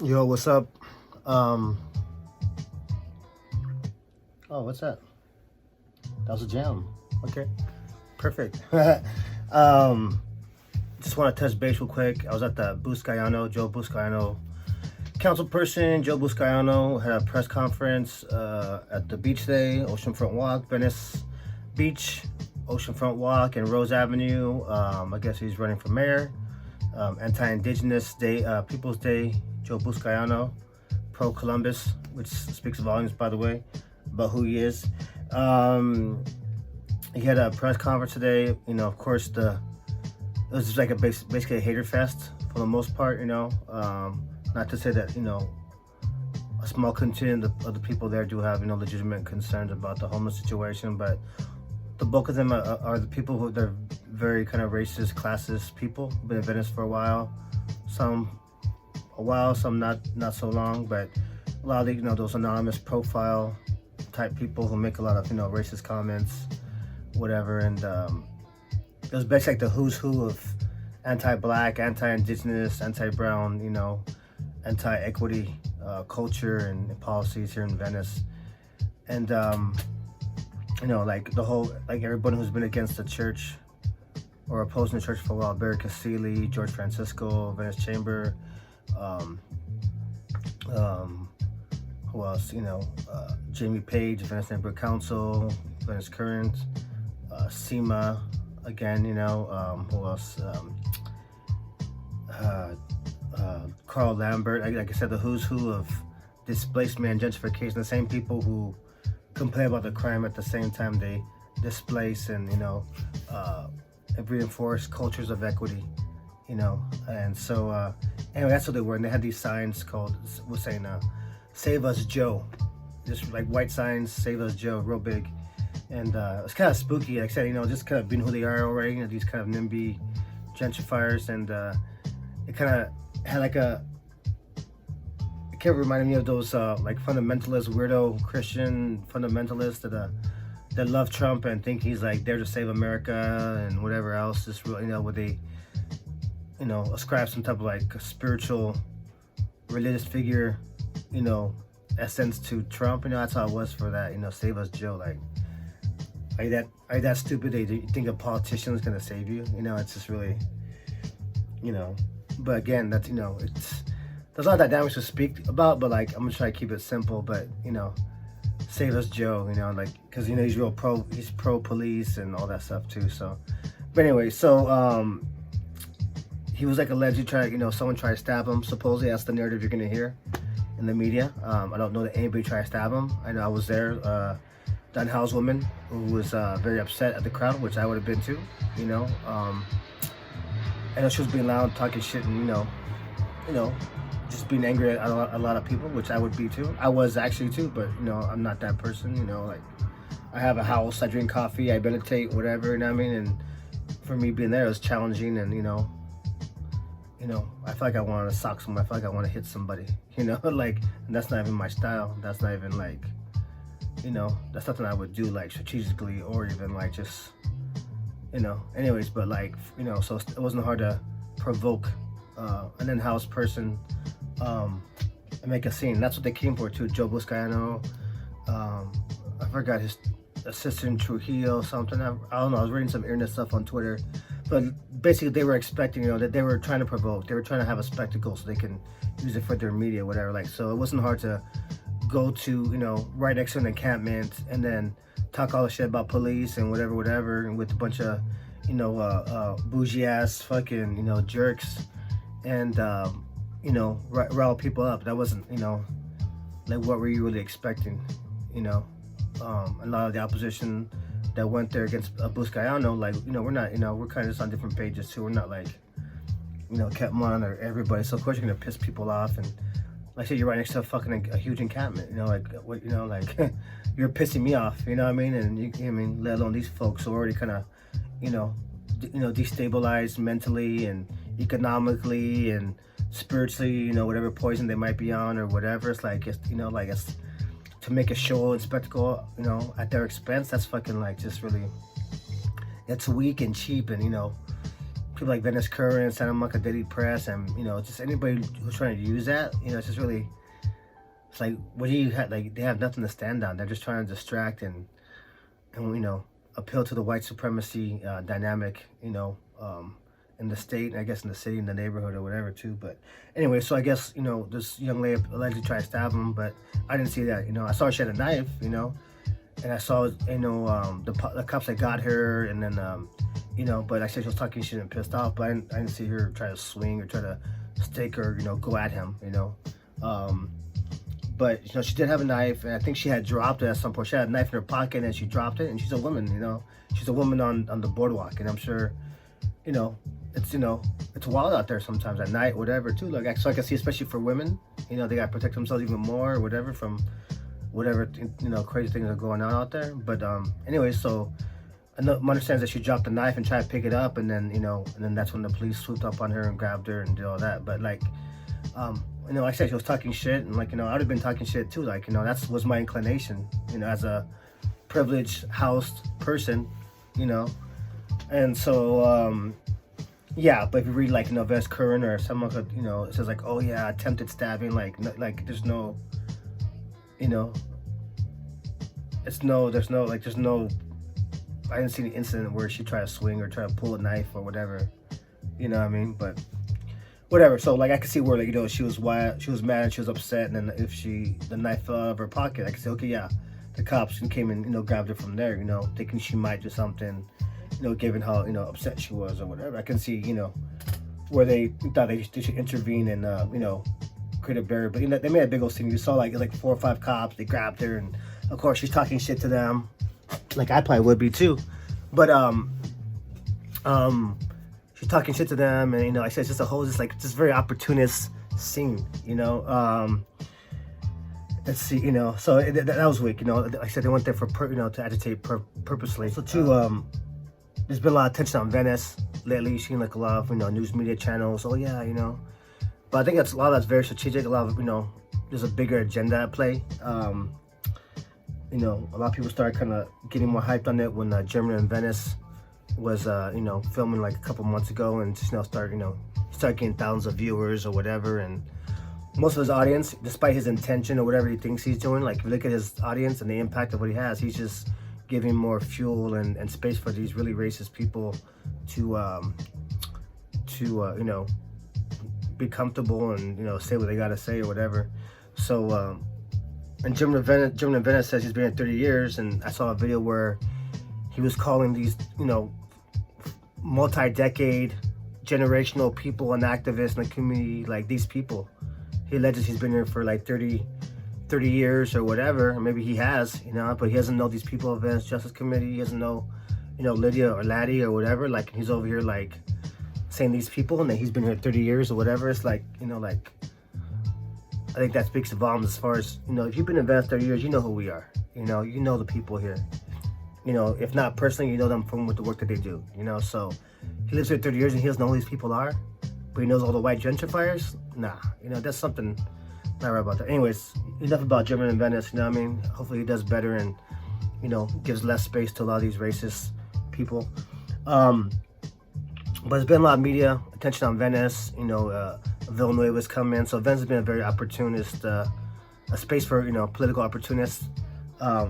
Yo, what's up? Oh, what's that? That was a jam. Okay, perfect. Just want to touch base real quick. I was at the Joe Buscaino council person. Joe Buscaino had a press conference at the beach day, Oceanfront Walk, Venice Beach, Oceanfront Walk, and Rose Avenue. I guess he's running for mayor. Anti-Indigenous Day, People's Day. Joe Buscaino, pro-Columbus, which speaks volumes, by the way, about who he is. He had a press conference today. You know, of course, it was just like basically a hater fest for the most part. You know, not to say that a small contingent of the people there do have legitimate concerns about the homeless situation, but the bulk of them are the people who they're very kind of racist, classist people. Been in Venice for a while, some not so long, but a lot of those anonymous profile type people who make a lot of racist comments, whatever. And it was basically like the who's who of anti-black, anti-Indigenous, anti-brown, anti-equity culture and policies here in Venice. And like the whole, like everyone who's been against the church or opposing the church for a while, Barry Casili, George Francisco, Venice Chamber, who else? Jamie Page, Venice Neighborhood Council, Venice Current, SEMA, again, who else? Carl Lambert, like I said, the who's who of displacement and gentrification, the same people who complain about the crime at the same time they displace and, reinforce cultures of equity, and so, anyway, that's what they were, and they had these signs saying, "Save Us Joe," just like white signs, "Save Us Joe," real big, and it's kind of spooky. Like I said, just kind of being who they are already, these kind of NIMBY gentrifiers, and it kind of had it kind of reminded me of those like fundamentalist, weirdo Christian fundamentalists that love Trump and think he's like there to save America and whatever else. Just where they ascribe some type of like spiritual, religious figure, essence to Trump. That's how it was for that. Save Us Joe. Like, are you that stupid that you think a politician is gonna save you? It's just really, But again, that's there's a lot of dynamics to speak about. But like, I'm gonna try to keep it simple. But Save Us Joe. Like, because he's he's pro police and all that stuff too. So, but anyway, so he was like alleged someone tried to stab him. Supposedly, that's the narrative you're gonna hear in the media. I don't know that anybody tried to stab him. I know I was there. Dunn House woman who was very upset at the crowd, which I would have been too. I know she was being loud, talking shit, and just being angry at a lot of people, which I would be too. I was actually too, but I'm not that person. Like, I have a house, I drink coffee, I meditate, whatever. I mean? And for me being there, it was challenging, and I feel like I want to sock someone. I feel like I want to hit somebody, like, and that's not even my style. That's not even like, that's something I would do like strategically or even like just, anyways, but like, so it wasn't hard to provoke an in-house person and make a scene. That's what they came for too. Joe Buscaino, I forgot his assistant Trujillo, something. I don't know. I was reading some internet stuff on Twitter. But basically, they were expecting, that they were trying to provoke. They were trying to have a spectacle so they can use it for their media, whatever. Like, so it wasn't hard to go to, right next to an encampment and then talk all the shit about police and whatever, and with a bunch of, bougie ass fucking, jerks, and rile people up. That wasn't, like, what were you really expecting? A lot of the opposition that went there against Buscaino, like, we're not, we're kind of just on different pages too. We're not like, kept monitoring everybody. So of course you're gonna piss people off, and like I said, you're right next to a huge encampment. Like, what, like, you're pissing me off. You know what I mean? And let alone these folks who are already kind of, destabilized mentally and economically and spiritually. Whatever poison they might be on or whatever. It's like, it's to make a show and spectacle, at their expense. That's fucking like just really, it's weak and cheap, and people like Venice Current, Santa Monica Daily Press, and just anybody who's trying to use that. It's just really, it's like, what do you have? Like, they have nothing to stand on. They're just trying to distract and appeal to the white supremacy dynamic, in the state, and I guess in the city, in the neighborhood, or whatever too. But anyway, so I guess this young lady allegedly tried to stab him, but I didn't see that. I saw she had a knife, and I saw the cops that got her, and then but I said she was talking shit and pissed off, but I didn't see her try to swing or try to stick or go at him, but she did have a knife, and I think she had dropped it at some point. She had a knife in her pocket and she dropped it, and she's a woman, she's a woman on the boardwalk, and I'm sure it's wild out there sometimes at night, whatever too. Like, so I can see, especially for women, they gotta protect themselves even more or whatever from whatever crazy things are going on out there. But anyway, so I understand that she dropped the knife and tried to pick it up, and then that's when the police swooped up on her and grabbed her and did all that. But like, like I said, she was talking shit, and like, I would have been talking shit too. Like, that was my inclination, as a privileged housed person, and so yeah. But if you read like Venice Current or someone could, it says like, oh yeah, attempted stabbing, like there's no, there's no, I didn't see the incident where she tried to swing or try to pull a knife or whatever, what I mean? But whatever. So like, I could see where, like, she was wild, she was mad, she was upset, and then if the knife fell out of her pocket, I could say, okay, yeah, the cops came and grabbed her from there, thinking she might do something, given how upset she was or whatever. I can see where they thought they should intervene and create a barrier. But they made a big old scene. You saw like 4 or 5 cops. They grabbed her, and of course she's talking shit to them, like I probably would be too. But she's talking shit to them, and I said it's just a whole just very opportunist scene. Let's see, so that was weak. Like I said, they went there for to agitate purposely. So too, there's been a lot of attention on Venice lately. You've seen like a lot of news media channels. Oh yeah, but I think a lot of that's very strategic. A lot of there's a bigger agenda at play. A lot of people started kind of getting more hyped on it when Germany and Venice was filming like a couple months ago, and just started getting thousands of viewers or whatever. And most of his audience, despite his intention or whatever he thinks he's doing, like if you look at his audience and the impact of what he has, he's just giving more fuel and space for these really racist people to be comfortable and say what they gotta say or whatever. So and German Venice says he's been here 30 years, and I saw a video where he was calling these multi-decade generational people and activists in the community, like these people. He alleges he's been here for like 30 years or whatever, or maybe he has, but he doesn't know these people of Venice Justice Committee. He doesn't know, Lydia or Laddie or whatever. Like, he's over here like saying these people, and that he's been here 30 years or whatever. It's like, like, I think that speaks volumes as far as, if you've been in Venice 30 years, you know who we are. You know the people here. If not personally, you know them from with the work that they do. So he lives here 30 years and he doesn't know who these people are, but he knows all the white gentrifiers. Nah, that's something not right about that. Anyways, enough about German and Venice. Hopefully he does better and gives less space to a lot of these racist people. But there's been a lot of media attention on Venice. Villanueva's come in, so Venice has been a very opportunist, a space for political opportunists.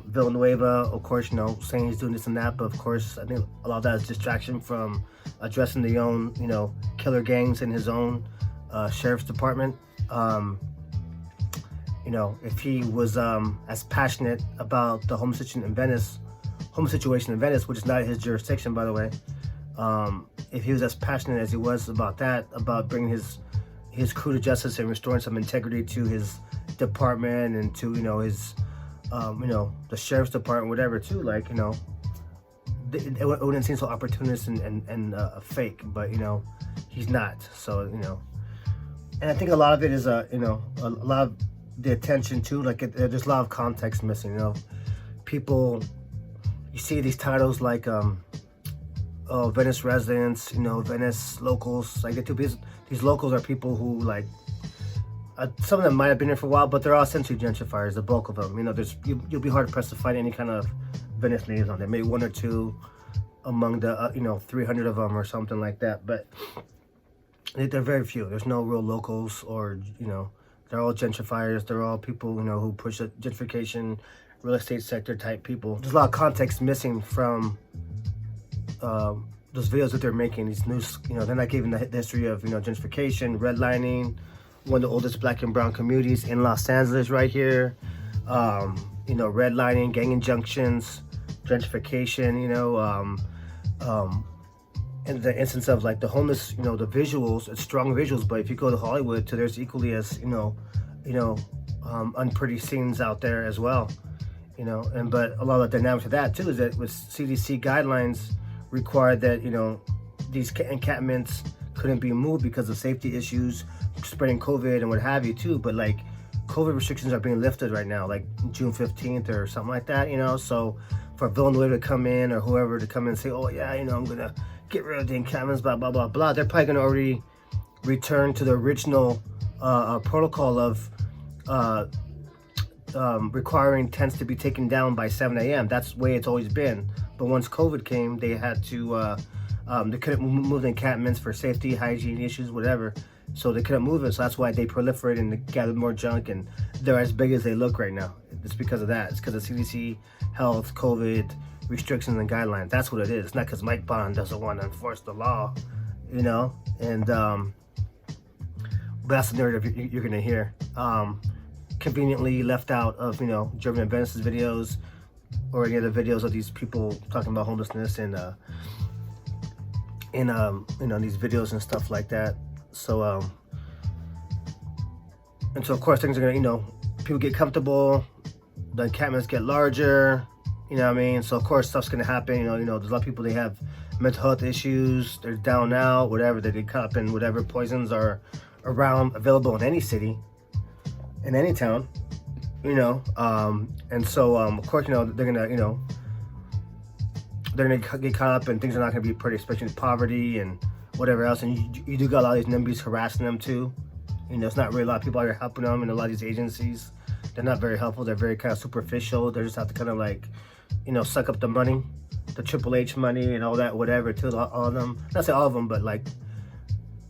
Villanueva, of course, saying he's doing this and that, but of course, I think a lot of that is distraction from addressing the own, killer gangs in his own sheriff's department. If he was as passionate about the homeless situation in Venice, which is not his jurisdiction, by the way, if he was as passionate as he was about that, about bringing his crew to justice and restoring some integrity to his department and to his the sheriff's department, whatever, too, like, it wouldn't seem so opportunist and fake, but he's not. So and I think a lot of it is a lot of the attention too, like there's a lot of context missing. People, you see these titles like Venice residents, Venice locals, like these locals are people who like some of them might have been here for a while, but they're all essentially gentrifiers, the bulk of them. You'll be hard pressed to find any kind of Venice natives on there. Maybe 1 or 2, among the 300 of them or something like that. But they're very few. There's no real locals, or they're all gentrifiers. They're all people who push the gentrification, real estate sector type people. There's a lot of context missing from those videos that they're making. These news, they're not giving the history of gentrification, redlining, one of the oldest Black and brown communities in Los Angeles right here. Redlining, gang injunctions, gentrification. In the instance of like the homeless, the visuals, it's strong visuals, but if you go to Hollywood, there's equally as unpretty scenes out there as well, but a lot of the dynamics of that too is that with CDC guidelines required that these encampments couldn't be moved because of safety issues, spreading COVID and what have you too. But like COVID restrictions are being lifted right now, like June 15th or something like that, so for Villanueva to come in or whoever to come in and say, oh yeah, I'm gonna get rid of the encampments, blah blah blah blah, they're probably gonna already return to the original protocol of requiring tents to be taken down by 7 a.m. That's the way it's always been. But once COVID came, they had to they couldn't move the encampments for safety, hygiene issues, whatever. So they couldn't move it. So that's why they proliferated and they gathered more junk, and they're as big as they look right now. It's because of that. It's because of CDC, health, COVID restrictions and guidelines. That's what it is. It's not because Mike Bond doesn't want to enforce the law, and but that's the narrative you're gonna hear. Conveniently left out of Jeremy and Venice's videos or any other videos of these people talking about homelessness and these videos and stuff like that. So and so of course things are gonna people get comfortable, the encampments get larger, so of course stuff's gonna happen. There's a lot of people, they have mental health issues, they're down and out, whatever, they get caught up in whatever poisons are around, available in any city, in any town, and so of course they're gonna get caught up, and things are not gonna be pretty, especially with poverty and whatever else. And you do got a lot of these NIMBYs harassing them too. It's not really a lot of people out here helping them, and a lot of these agencies, they're not very helpful. They're very kind of superficial. They just have to kind of like suck up the money, the Triple H money and all that, whatever, to all of them. Not say all of them, but like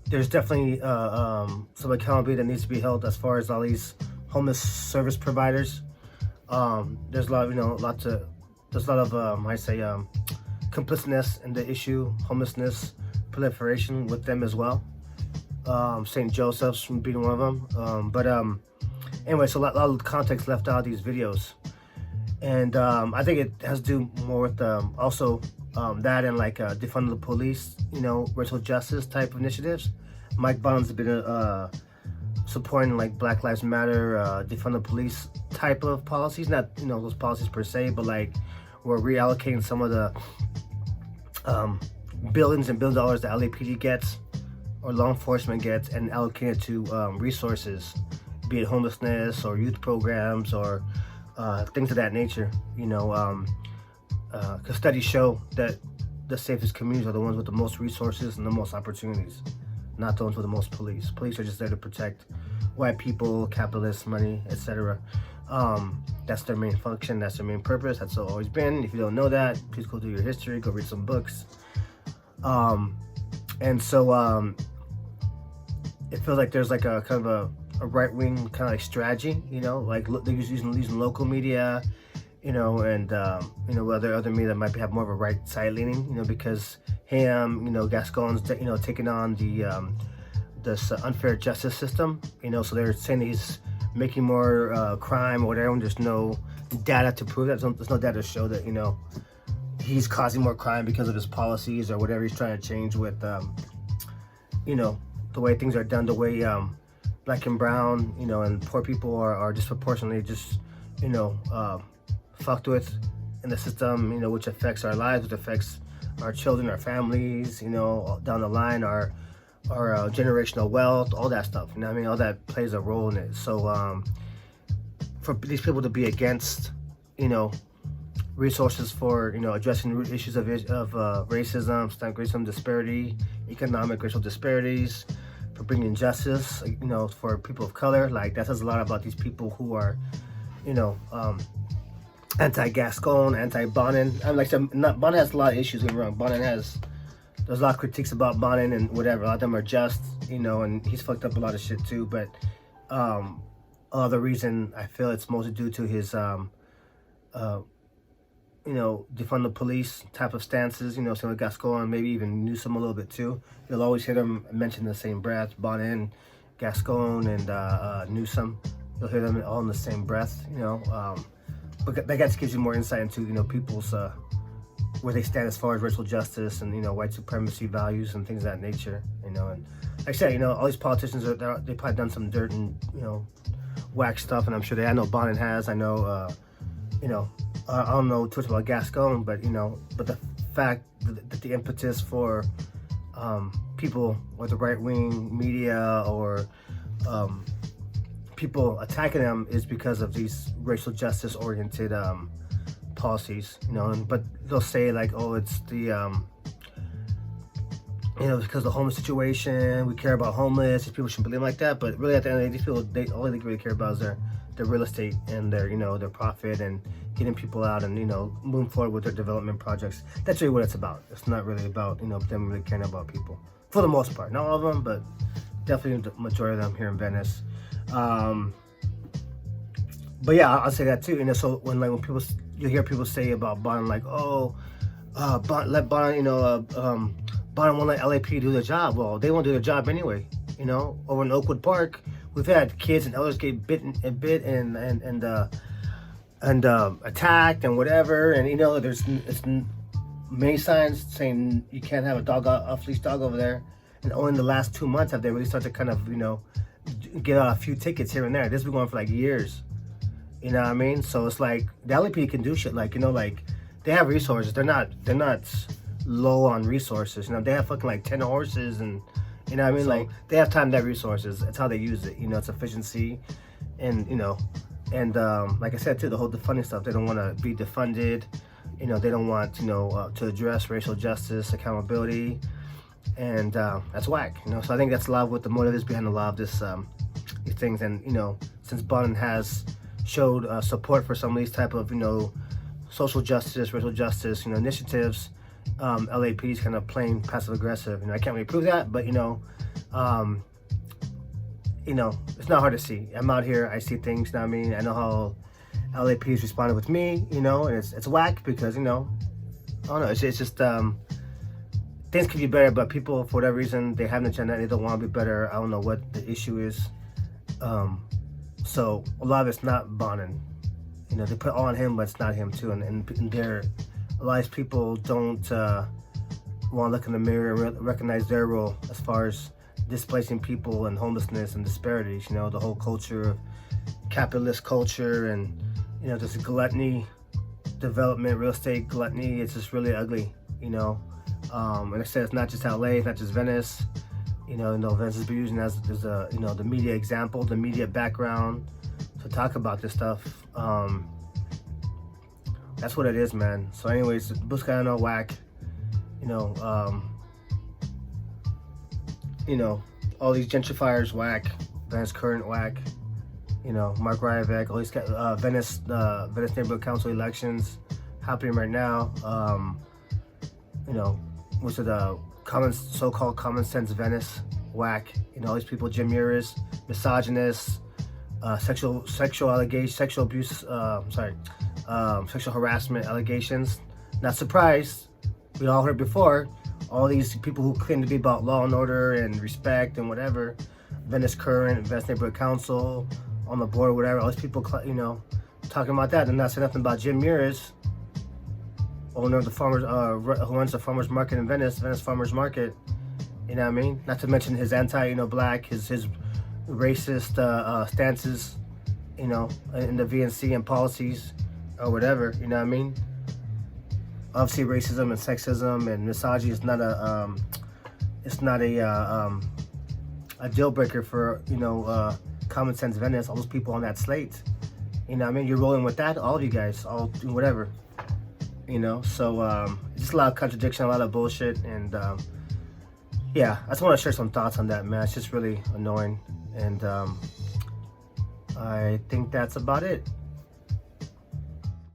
there's definitely some accountability that needs to be held as far as all these homeless service providers. There's a lot, there's a lot of complicitness in the issue, homelessness, proliferation with them as well. St. Joseph's being one of them. Anyway, so a lot of context left out of these videos. And I think it has to do more with also that and like defund the police, racial justice type of initiatives. Mike Bond's been supporting like Black Lives Matter, defund the police type of policies. Not those policies per se, but like we're reallocating some of the billions and billion dollars that LAPD gets or law enforcement gets and allocating it to resources, be it homelessness or youth programs or things of that nature. Because studies show that the safest communities are the ones with the most resources and the most opportunities, not the ones with the most police. Police are just there to protect white people, capitalists, money, etc. That's their main function. That's their main purpose. That's always been. If you don't know that, please go do your history. Go read some books. And so it feels like there's like a kind of a right-wing kind of like strategy, like they're using local media, and other media that might have more of a right side leaning, because him, Gascon's, taking on the this unfair justice system, so they're saying that he's making more crime or whatever, and there's no data to prove that. There's no data to show that, he's causing more crime because of his policies or whatever he's trying to change with, the way things are done, the way Black and brown, and poor people are disproportionately just, fucked with in the system, which affects our lives, which affects our children, our families, down the line, our generational wealth, all that stuff. All that plays a role in it. So for these people to be against, resources for, addressing root issues of racism, systemic racism, disparity, economic racial disparities, for bringing justice, for people of color, like that says a lot about these people who are, anti-Gascon, anti-Bonin. I'm like, Bonin has a lot of issues. Don't get me wrong. There's a lot of critiques about Bonin and whatever. A lot of them are just, and he's fucked up a lot of shit too. But the reason I feel it's mostly due to his, defund the police type of stances. Same with Gascon, maybe even Newsom a little bit too. You'll always hear them mention the same breath, Bonin, Gascon, and Newsom. You'll hear them all in the same breath. But that just gives you more insight into people's where they stand as far as racial justice and white supremacy values and things of that nature. And like I said, all these politicians they probably done some dirt and whack stuff, and I'm sure I know Bonin has. I know I don't know too much about Gascon, but but the fact that the impetus for people with the right wing media or people attacking them is because of these racial justice oriented policies, but they'll say like, oh, it's the because of the homeless situation, we care about homeless, people shouldn't believe like that. But really at the end of the day, these people, all they really care about is their real estate and their their profit and getting people out and moving forward with their development projects. That's really what it's about. It's not really about them really caring about people, for the most part. Not all of them, but definitely the majority of them here in Venice. But yeah, I'll say that too. So when people, you hear people say about Bonin, like, oh, let Bonin, Bonin won't let LAP do their job. Well, they won't do their job anyway. Over in Oakwood Park, we've had kids and elders get bit and attacked and whatever. And there's many signs saying you can't have a off-leash dog over there. And only in the last 2 months have they really started to kind of get a few tickets here and there. This has been going for like years. You know what I mean? So it's like the LAP can do shit like like they have resources. They're not low on resources. They have fucking like 10 horses and what I mean? So, like they have time, they have resources. That's how they use it. It's efficiency and and like I said too, the whole defunding stuff. They don't want to be defunded. They don't want to address racial justice, accountability, and that's whack. So I think that's a lot of what the motive is behind a lot of these things. And since Bonin has showed support for some of these type of social justice, racial justice initiatives, LAP is kind of playing passive aggressive. I can't really prove that, but it's not hard to see. I'm out here, I see things. I mean, I know how LAP is responding with me, and it's whack because I don't know. It's just things could be better, but people for whatever reason they have an agenda and they don't want to be better. I don't know what the issue is. So a lot of it's not Bonin. They put all on him, but it's not him too. And a lot of people don't want to look in the mirror and recognize their role as far as displacing people and homelessness and disparities. The whole culture of capitalist culture and this gluttony, development, real estate gluttony. It's just really ugly. And I said it's not just LA, it's not just Venice. Venice has been using as the media example, the media background to talk about this stuff. That's what it is, man. So anyways, Buscaino whack. All these gentrifiers whack. Venice Current whack. Mark Ryvek, all these Venice Neighborhood Council elections happening right now. What's it? So-called common sense Venice whack. All these people, Jim Muris, misogynists, sexual allegations, sexual abuse. Sexual harassment allegations. Not surprised. We all heard before. All these people who claim to be about law and order and respect and whatever. Venice Current, Venice Neighborhood Council, on the board, whatever. All these people, talking about that. They're not saying nothing about Jim Muris, owner of the farmers, who runs the farmers market in Venice Farmers Market. What I mean? Not to mention his black, his racist stances, in the VNC and policies or whatever. What I mean? Obviously, racism and sexism and misogyny is not a deal breaker for common sense Venice. All those people on that slate. What I mean? You're rolling with that. All of you guys, all whatever. So just a lot of contradiction, a lot of bullshit, and yeah, I just want to share some thoughts on that, man. It's just really annoying, and I think that's about it.